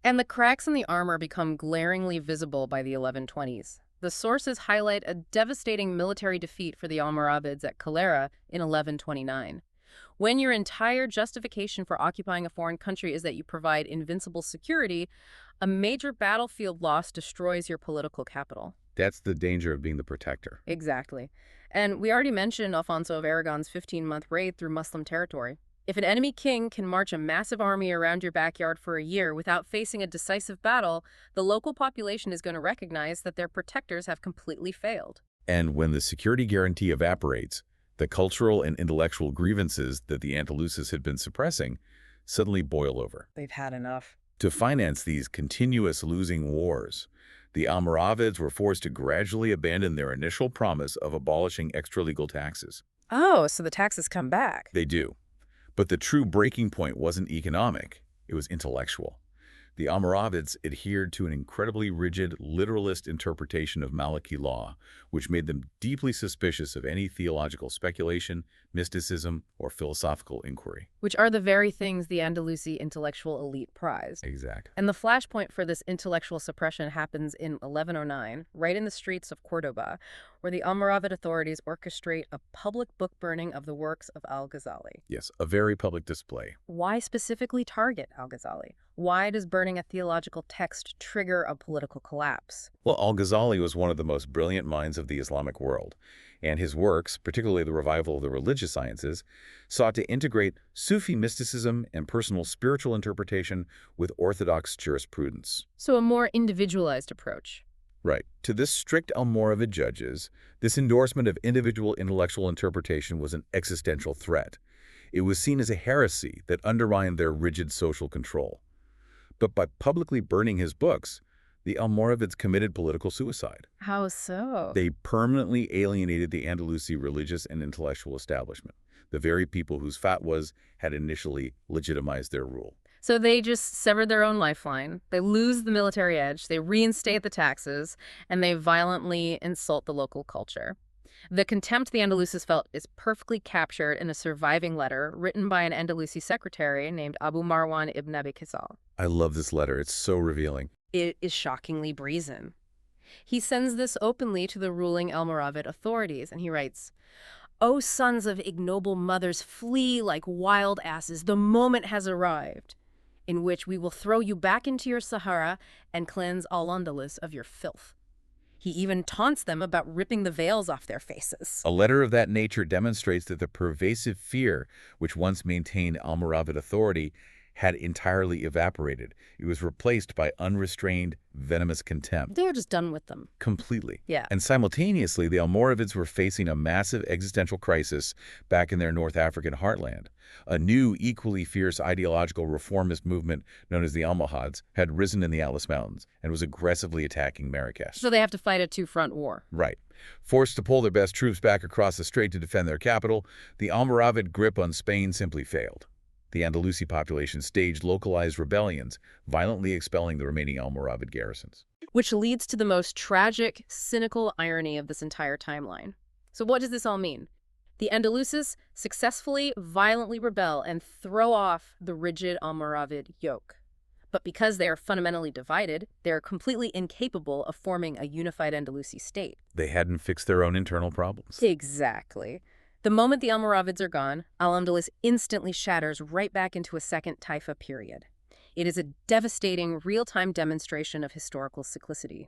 And the cracks in the armor become glaringly visible by the 1120s. The sources highlight a devastating military defeat for the Almoravids at Calera in 1129. When your entire justification for occupying a foreign country is that you provide invincible security, a major battlefield loss destroys your political capital. That's the danger of being the protector. Exactly. And we already mentioned Alfonso of Aragon's 15-month raid through Muslim territory. If an enemy king can march a massive army around your backyard for a year without facing a decisive battle, the local population is going to recognize that their protectors have completely failed. And when the security guarantee evaporates, the cultural and intellectual grievances that the Andaluses had been suppressing suddenly boil over. They've had enough. To finance these continuous losing wars, the Almoravids were forced to gradually abandon their initial promise of abolishing extra-legal taxes. Oh, so the taxes come back. They do. But the true breaking point wasn't economic, it was intellectual. The Almoravids adhered to an incredibly rigid, literalist interpretation of Mālikī law, which made them deeply suspicious of any theological speculation, mysticism, or philosophical inquiry. Which are the very things the Andalusi intellectual elite prized. Exactly. And the flashpoint for this intellectual suppression happens in 1109, right in the streets of Córdoba, where the Almoravid authorities orchestrate a public book burning of the works of al-Ghazali. Yes, a very public display. Why specifically target al-Ghazali? Why does burning a theological text trigger a political collapse? Well, al-Ghazali was one of the most brilliant minds of the Islamic world, and his works, particularly the revival of the religious sciences, sought to integrate Sufi mysticism and personal spiritual interpretation with orthodox jurisprudence. So a more individualized approach. Right. To the strict Almoravid judges, this endorsement of individual intellectual interpretation was an existential threat. It was seen as a heresy that undermined their rigid social control. But by publicly burning his books, the Almoravids committed political suicide. How so? They permanently alienated the Andalusi religious and intellectual establishment, the very people whose fatwas had initially legitimized their rule. So they just severed their own lifeline, they lose the military edge, they reinstate the taxes, and they violently insult the local culture. The contempt the Andalusis felt is perfectly captured in a surviving letter written by an Andalusi secretary named Abu Marwan ibn Abi Kisal. I love this letter. It's so revealing. It is shockingly brazen. He sends this openly to the ruling Almoravid authorities, and he writes, "O sons of ignoble mothers, flee like wild asses. The moment has arrived in which we will throw you back into your Sahara and cleanse al-Andalus of your filth." He even taunts them about ripping the veils off their faces. A letter of that nature demonstrates that the pervasive fear which once maintained Almoravid authority had entirely evaporated. It was replaced by unrestrained, venomous contempt. They were just done with them. Completely. Yeah. And simultaneously, the Almoravids were facing a massive existential crisis back in their North African heartland. A new, equally fierce ideological reformist movement known as the Almohads had risen in the Atlas Mountains and was aggressively attacking Marrakesh. So they have to fight a two-front war. Right. Forced to pull their best troops back across the strait to defend their capital, the Almoravid grip on Spain simply failed. The Andalusi population staged localized rebellions, violently expelling the remaining Almoravid garrisons. Which leads to the most tragic, cynical irony of this entire timeline. So what does this all mean? The Andalusis successfully, violently rebel and throw off the rigid Almoravid yoke. But because they are fundamentally divided, they are completely incapable of forming a unified Andalusi state. They hadn't fixed their own internal problems. Exactly. The moment the Almoravids are gone, Al-Andalus instantly shatters right back into a second Taifa period. It is a devastating, real-time demonstration of historical cyclicity.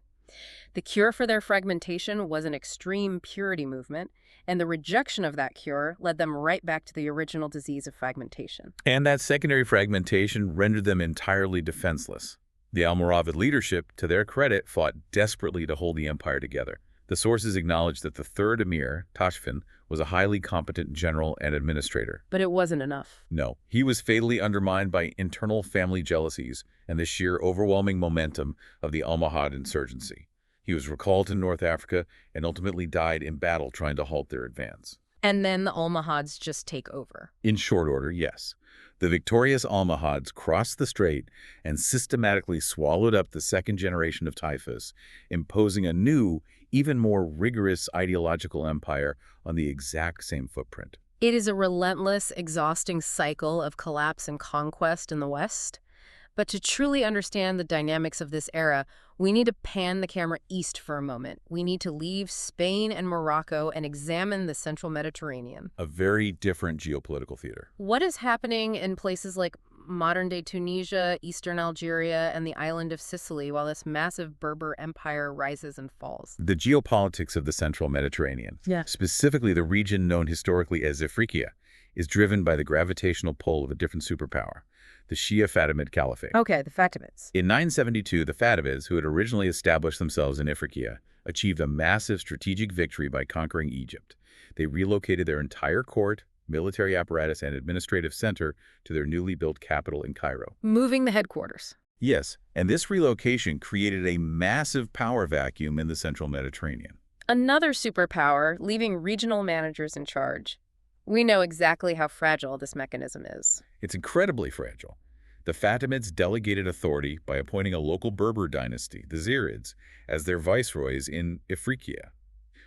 The cure for their fragmentation was an extreme purity movement, and the rejection of that cure led them right back to the original disease of fragmentation. And that secondary fragmentation rendered them entirely defenseless. The Almoravid leadership, to their credit, fought desperately to hold the empire together. The sources acknowledge that the third emir, Tashfin, was a highly competent general and administrator. But it wasn't enough. No, he was fatally undermined by internal family jealousies and the sheer overwhelming momentum of the Almohad insurgency. He was recalled to North Africa and ultimately died in battle trying to halt their advance. And then the Almohads just take over. In short order, yes. The victorious Almohads crossed the strait and systematically swallowed up the second generation of Taifas, imposing a new, even more rigorous ideological empire on the exact same footprint. It is a relentless, exhausting cycle of collapse and conquest in the West. But to truly understand the dynamics of this era, we need to pan the camera east for a moment. We need to leave Spain and Morocco and examine the central Mediterranean. A very different geopolitical theater. What is happening in places like modern-day Tunisia, eastern Algeria, and the island of Sicily while this massive Berber empire rises and falls? The geopolitics of the central Mediterranean, specifically the region known historically as Ifriqiya, is driven by the gravitational pull of a different superpower, the Shia Fatimid Caliphate. Okay, the Fatimids. In 972, the Fatimids, who had originally established themselves in Ifriqiya, achieved a massive strategic victory by conquering Egypt. They relocated their entire court, military apparatus, and administrative center to their newly built capital in Cairo. Moving the headquarters. Yes, and this relocation created a massive power vacuum in the central Mediterranean. Another superpower, leaving regional managers in charge. We know exactly how fragile this mechanism is. It's incredibly fragile. The Fatimids delegated authority by appointing a local Berber dynasty, the Zirids, as their viceroys in Ifriqiya.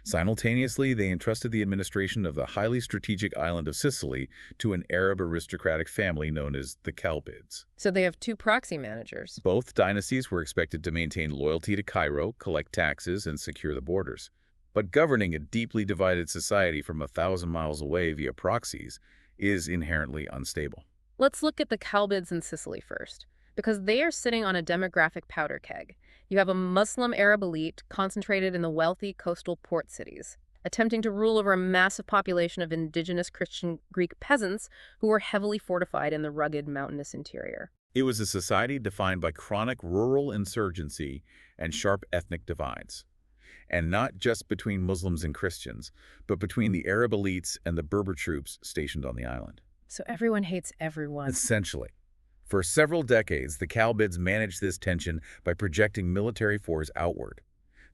Simultaneously, they entrusted the administration of the highly strategic island of Sicily to an Arab aristocratic family known as the Caliphate. So they have two proxy managers. Both dynasties were expected to maintain loyalty to Cairo, collect taxes, and secure the borders. But governing a deeply divided society from 1,000 miles away via proxies is inherently unstable. Let's look at the Caliphs in Sicily first, because they are sitting on a demographic powder keg. You have a Muslim Arab elite concentrated in the wealthy coastal port cities, attempting to rule over a massive population of indigenous Christian Greek peasants who were heavily fortified in the rugged mountainous interior. It was a society defined by chronic rural insurgency and sharp ethnic divides. And not just between Muslims and Christians, but between the Arab elites and the Berber troops stationed on the island. So everyone hates everyone. Essentially. For several decades, the Caliphs managed this tension by projecting military force outward.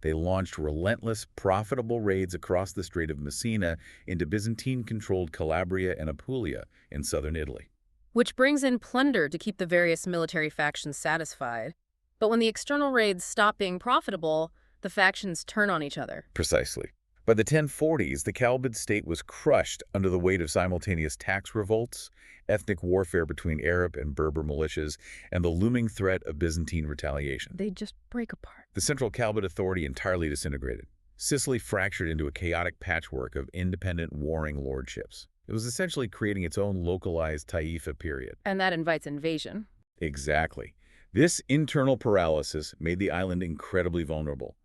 They launched relentless, profitable raids across the Strait of Messina into Byzantine-controlled Calabria and Apulia in southern Italy. Which brings in plunder to keep the various military factions satisfied. But when the external raids stop being profitable, the factions turn on each other. Precisely. By the 1040s, the Caliphate state was crushed under the weight of simultaneous tax revolts, ethnic warfare between Arab and Berber militias, and the looming threat of Byzantine retaliation. They just break apart. The central Caliphate authority entirely disintegrated. Sicily fractured into a chaotic patchwork of independent warring lordships. It was essentially creating its own localized Taifa period. And that invites invasion. Exactly. This internal paralysis made the island incredibly vulnerable,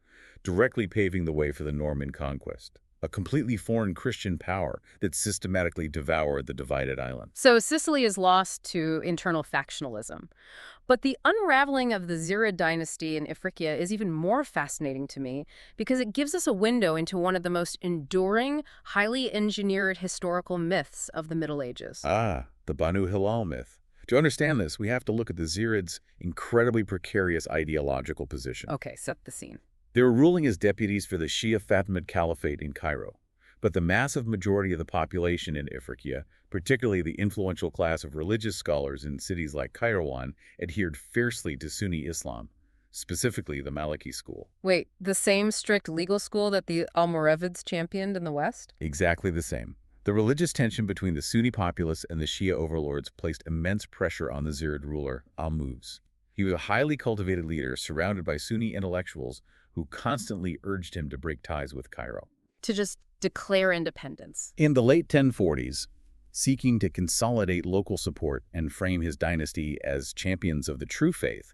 directly paving the way for the Norman conquest, a completely foreign Christian power that systematically devoured the divided island. So Sicily is lost to internal factionalism. But the unraveling of the Zirid dynasty in Ifriqiya is even more fascinating to me because it gives us a window into one of the most enduring, highly engineered historical myths of the Middle Ages. Ah, the Banu Hilal myth. To understand this, we have to look at the Zirids' incredibly precarious ideological position. Okay, set the scene. They were ruling as deputies for the Shia Fatimid Caliphate in Cairo, but the massive majority of the population in Ifriqiya, particularly the influential class of religious scholars in cities like Kairouan, adhered fiercely to Sunni Islam, specifically the Mālikī school. Wait, the same strict legal school that the Almoravids championed in the West? Exactly the same. The religious tension between the Sunni populace and the Shia overlords placed immense pressure on the Zirid ruler, al-Mu'izz. He was a highly cultivated leader surrounded by Sunni intellectuals who constantly urged him to break ties with Cairo. To just declare independence. In the late 1040s, seeking to consolidate local support and frame his dynasty as champions of the true faith,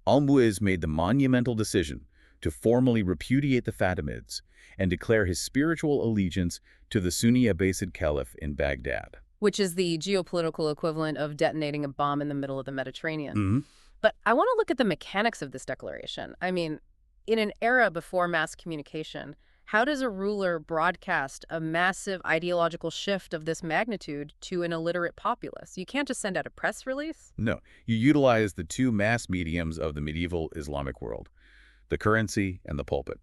al-Mu'izz made the monumental decision to formally repudiate the Fatimids and declare his spiritual allegiance to the Sunni Abbasid Caliph in Baghdad. Which is the geopolitical equivalent of detonating a bomb in the middle of the Mediterranean. Mm-hmm. But I want to look at the mechanics of this declaration. I mean, in an era before mass communication, how does a ruler broadcast a massive ideological shift of this magnitude to an illiterate populace? You can't just send out a press release? No, you utilize the two mass mediums of the medieval Islamic world, the currency and the pulpit.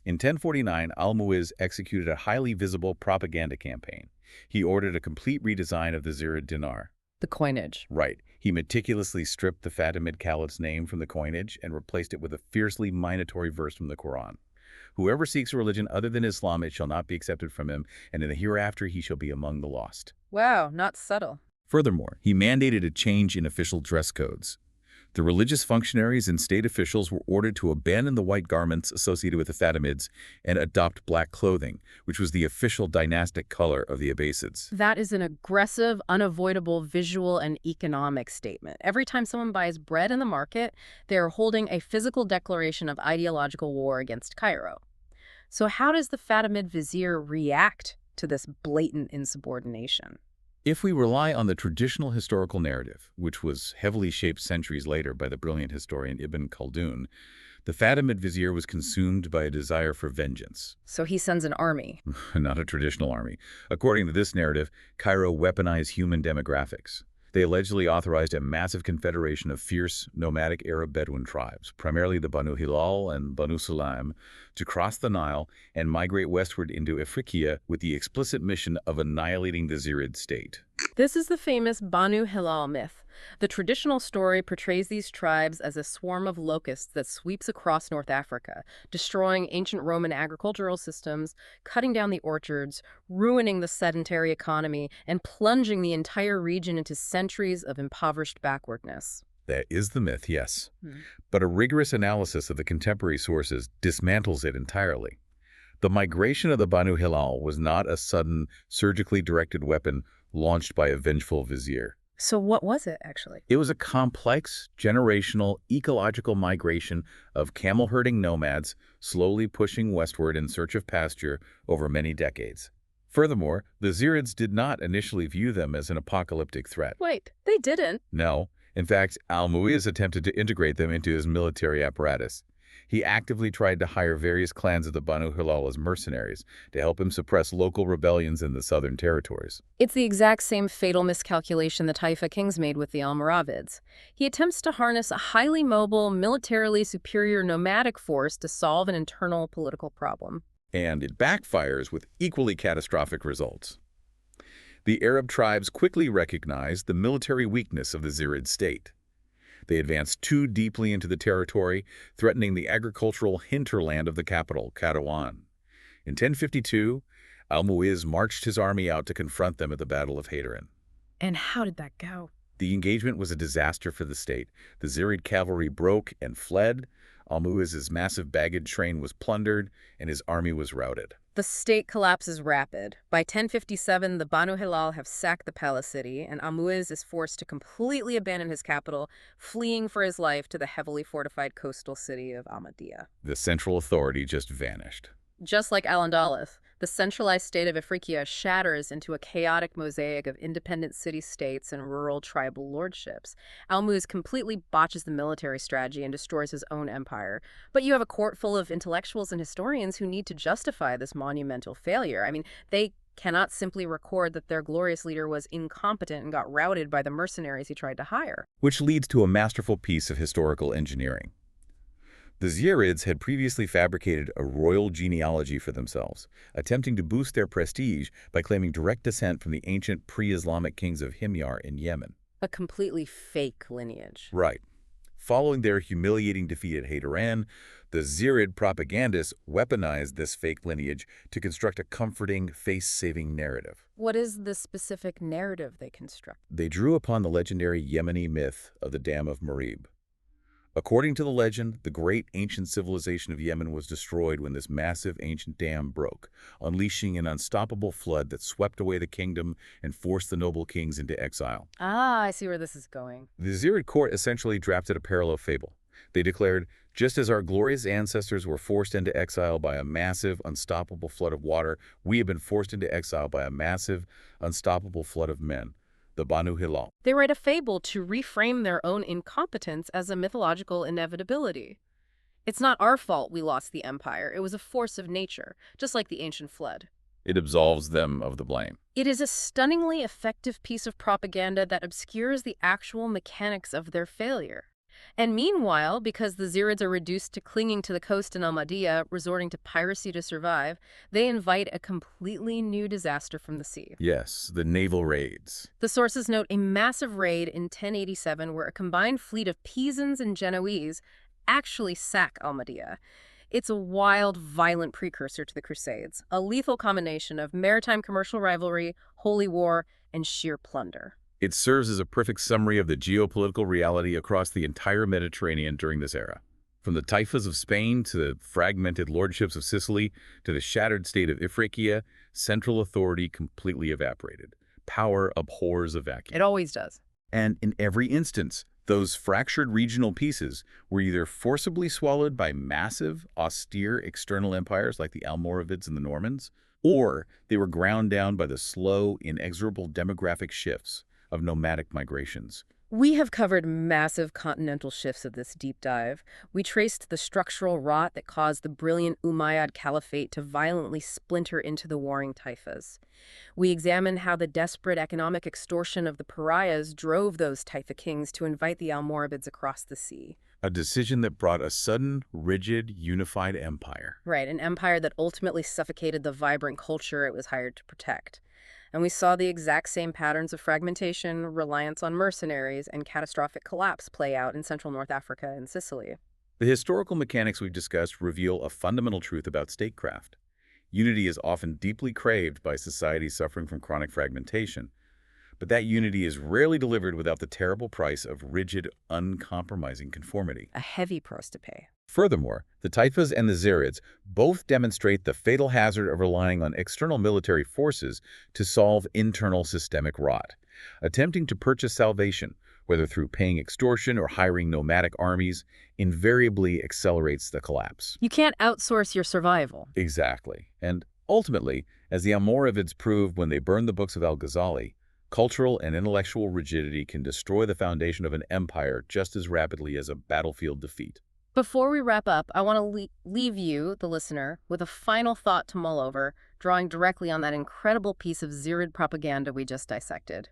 In 1049, al-Mu'izz executed a highly visible propaganda campaign. He ordered a complete redesign of the Zirid dinar. The coinage. Right. He meticulously stripped the Fatimid Caliph's name from the coinage and replaced it with a fiercely minatory verse from the Quran. Whoever seeks a religion other than Islam, it shall not be accepted from him, and in the hereafter he shall be among the lost. Wow, not subtle. Furthermore, he mandated a change in official dress codes. The religious functionaries and state officials were ordered to abandon the white garments associated with the Fatimids and adopt black clothing, which was the official dynastic color of the Abbasids. That is an aggressive, unavoidable visual and economic statement. Every time someone buys bread in the market, they're holding a physical declaration of ideological war against Cairo. So how does the Fatimid vizier react to this blatant insubordination? If we rely on the traditional historical narrative, which was heavily shaped centuries later by the brilliant historian Ibn Khaldun, the Fatimid vizier was consumed by a desire for vengeance. So he sends an army. Not a traditional army. According to this narrative, Cairo weaponized human demographics. They allegedly authorized a massive confederation of fierce, nomadic Arab Bedouin tribes, primarily the Banu Hilal and Banu Sulaim, to cross the Nile and migrate westward into Ifriqiya with the explicit mission of annihilating the Zirid state. This is the famous Banu Hilal myth. The traditional story portrays these tribes as a swarm of locusts that sweeps across North Africa, destroying ancient Roman agricultural systems, cutting down the orchards, ruining the sedentary economy, and plunging the entire region into centuries of impoverished backwardness. That is the myth, yes. Hmm. But a rigorous analysis of the contemporary sources dismantles it entirely. The migration of the Banu Hilal was not a sudden, surgically directed weapon launched by a vengeful vizier. So what was it, actually? It was a complex, generational, ecological migration of camel-herding nomads slowly pushing westward in search of pasture over many decades. Furthermore, the Zirids did not initially view them as an apocalyptic threat. Wait, they didn't. No. In fact, Al-Mu'izz attempted to integrate them into his military apparatus. He actively tried to hire various clans of the Banu Hilal as mercenaries to help him suppress local rebellions in the southern territories. It's the exact same fatal miscalculation the Taifa kings made with the Almoravids. He attempts to harness a highly mobile, militarily superior nomadic force to solve an internal political problem. And it backfires with equally catastrophic results. The Arab tribes quickly recognized the military weakness of the Zirid state. They advanced too deeply into the territory, threatening the agricultural hinterland of the capital, Kairouan. In 1052, Al-Mu'izz marched his army out to confront them at the Battle of Hadarin. And how did that go? The engagement was a disaster for the state. The Zirid cavalry broke and fled. Al-Mu'izz's massive baggage train was plundered, and his army was routed. The state collapse is rapid. By 1057, the Banu Hilal have sacked the palace city, and Al-Mu'izz is forced to completely abandon his capital, fleeing for his life to the heavily fortified coastal city of Ahmadiyya. The central authority just vanished. Just like al-Andalus, the centralized state of Ifriqiya shatters into a chaotic mosaic of independent city-states and rural tribal lordships. Al-Mu'izz completely botches the military strategy and destroys his own empire. But you have a court full of intellectuals and historians who need to justify this monumental failure. I mean, they cannot simply record that their glorious leader was incompetent and got routed by the mercenaries he tried to hire. Which leads to a masterful piece of historical engineering. The Zirids had previously fabricated a royal genealogy for themselves, attempting to boost their prestige by claiming direct descent from the ancient pre-Islamic kings of Himyar in Yemen. A completely fake lineage. Right. Following their humiliating defeat at Hadaran, the Zirid propagandists weaponized this fake lineage to construct a comforting, face-saving narrative. What is the specific narrative they construct? They drew upon the legendary Yemeni myth of the Dam of Maghrib. According to the legend, the great ancient civilization of Yemen was destroyed when this massive ancient dam broke, unleashing an unstoppable flood that swept away the kingdom and forced the noble kings into exile. Ah, I see where this is going. The Zirid court essentially drafted a parallel fable. They declared, just as our glorious ancestors were forced into exile by a massive, unstoppable flood of water, we have been forced into exile by a massive, unstoppable flood of men. The Banu Hilal. They write a fable to reframe their own incompetence as a mythological inevitability. It's not our fault we lost the empire. It was a force of nature, just like the ancient flood. It absolves them of the blame. It is a stunningly effective piece of propaganda that obscures the actual mechanics of their failure. And meanwhile, because the Zirids are reduced to clinging to the coast in Ahmadiyya, resorting to piracy to survive, they invite a completely new disaster from the sea. Yes, the naval raids. The sources note a massive raid in 1087 where a combined fleet of Pisans and Genoese actually sack Ahmadiyya. It's a wild, violent precursor to the Crusades, a lethal combination of maritime commercial rivalry, holy war, and sheer plunder. It serves as a perfect summary of the geopolitical reality across the entire Mediterranean during this era. From the Taifas of Spain to the fragmented lordships of Sicily to the shattered state of Ifriqiya, central authority completely evaporated. Power abhors a vacuum. It always does. And in every instance, those fractured regional pieces were either forcibly swallowed by massive, austere external empires like the Almoravids and the Normans, or they were ground down by the slow, inexorable demographic shifts of nomadic migrations. We have covered massive continental shifts of this deep dive. We traced the structural rot that caused the brilliant Umayyad Caliphate to violently splinter into the warring Taifas. We examined how the desperate economic extortion of the pariahs drove those Taifa kings to invite the Almoravids across the sea. A decision that brought a sudden, rigid, unified empire. Right, an empire that ultimately suffocated the vibrant culture it was hired to protect. And we saw the exact same patterns of fragmentation, reliance on mercenaries, and catastrophic collapse play out in central North Africa and Sicily. The historical mechanics we've discussed reveal a fundamental truth about statecraft. Unity is often deeply craved by societies suffering from chronic fragmentation, but that unity is rarely delivered without the terrible price of rigid, uncompromising conformity. A heavy price to pay. Furthermore, the Taifas and the Zirids both demonstrate the fatal hazard of relying on external military forces to solve internal systemic rot. Attempting to purchase salvation, whether through paying extortion or hiring nomadic armies, invariably accelerates the collapse. You can't outsource your survival. Exactly. And ultimately, as the Almoravids proved when they burned the books of al-Ghazali, cultural and intellectual rigidity can destroy the foundation of an empire just as rapidly as a battlefield defeat. Before we wrap up, I want to leave you, the listener, with a final thought to mull over, drawing directly on that incredible piece of Zirid propaganda we just dissected.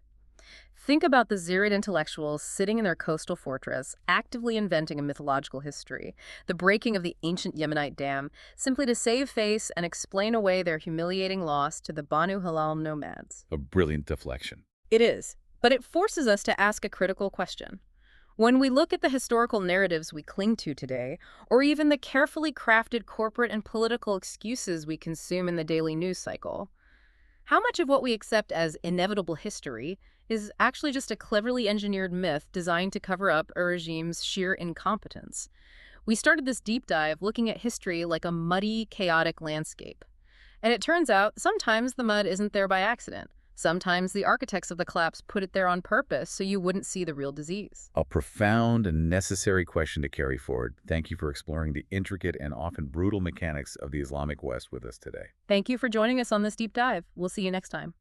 Think about the Zirid intellectuals sitting in their coastal fortress, actively inventing a mythological history, the breaking of the ancient Yemenite dam, simply to save face and explain away their humiliating loss to the Banu Halal nomads. A brilliant deflection. It is, but it forces us to ask a critical question. When we look at the historical narratives we cling to today, or even the carefully crafted corporate and political excuses we consume in the daily news cycle, how much of what we accept as inevitable history is actually just a cleverly engineered myth designed to cover up a regime's sheer incompetence? We started this deep dive looking at history like a muddy, chaotic landscape. And it turns out sometimes the mud isn't there by accident. Sometimes the architects of the collapse put it there on purpose so you wouldn't see the real disease. A profound and necessary question to carry forward. Thank you for exploring the intricate and often brutal mechanics of the Islamic West with us today. Thank you for joining us on this deep dive. We'll see you next time.